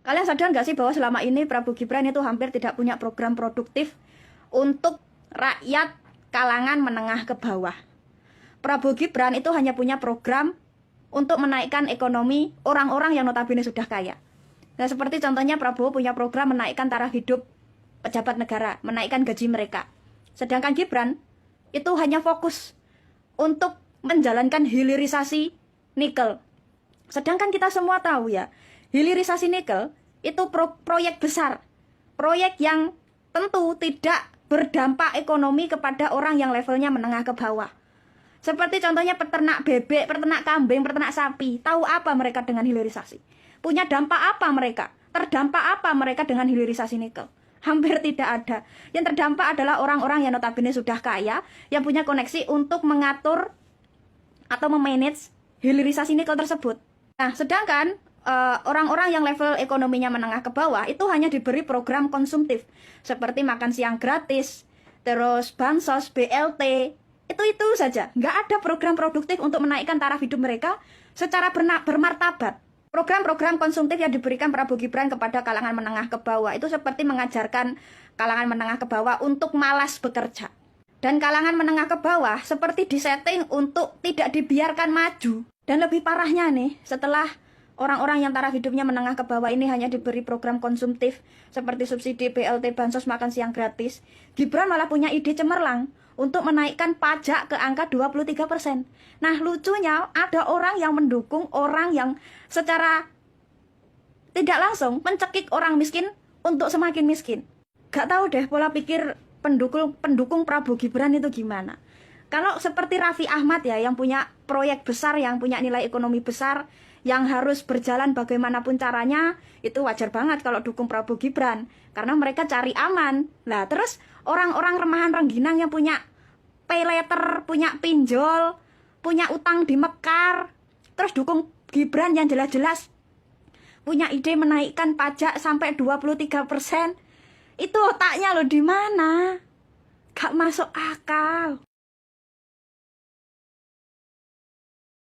Kalian sadar nggak sih bahwa selama ini Prabowo Gibran itu hampir tidak punya program produktif untuk rakyat kalangan menengah ke bawah. Prabowo Gibran itu hanya punya program untuk menaikkan ekonomi orang-orang yang notabene sudah kaya. Nah, seperti contohnya Prabowo punya program menaikkan taraf hidup pejabat negara, menaikkan gaji mereka. Sedangkan Gibran itu hanya fokus untuk menjalankan hilirisasi nikel. Sedangkan kita semua tahu ya, hilirisasi nikel itu proyek besar. Proyek yang tentu tidak berdampak ekonomi kepada orang yang levelnya menengah ke bawah. Seperti contohnya peternak bebek, peternak kambing, peternak sapi. Tahu apa mereka dengan hilirisasi? Punya dampak apa mereka? Terdampak apa mereka dengan hilirisasi nikel? Hampir tidak ada. Yang terdampak adalah orang-orang yang notabene sudah kaya, yang punya koneksi untuk mengatur atau memanage hilirisasi nikel tersebut. Nah, sedangkan orang-orang yang level ekonominya menengah ke bawah itu hanya diberi program konsumtif seperti makan siang gratis, terus bansos, BLT, itu saja. Nggak ada program produktif untuk menaikkan taraf hidup mereka secara bermartabat. Program-program konsumtif yang diberikan Prabowo Gibran kepada kalangan menengah ke bawah itu seperti mengajarkan kalangan menengah ke bawah untuk malas bekerja. Dan kalangan menengah ke bawah seperti disetting untuk tidak dibiarkan maju. Dan lebih parahnya nih, setelah orang-orang yang taraf hidupnya menengah ke bawah ini hanya diberi program konsumtif seperti subsidi BLT, bansos, makan siang gratis, Gibran malah punya ide cemerlang untuk menaikkan pajak ke angka 23%. Nah, lucunya ada orang yang mendukung orang yang secara tidak langsung mencekik orang miskin untuk semakin miskin. Gak tahu deh pola pikir pendukung Prabowo Gibran itu gimana. Kalau seperti Raffi Ahmad ya, yang punya proyek besar, yang punya nilai ekonomi besar, yang harus berjalan bagaimanapun caranya, itu wajar banget kalau dukung Prabowo Gibran. Karena mereka cari aman. Lah terus orang-orang remahan rengginang yang punya pay letter, punya pinjol, punya utang di Mekar, terus dukung Gibran yang jelas-jelas punya ide menaikkan pajak sampai 23%. Itu otaknya loh di mana? Gak masuk akal.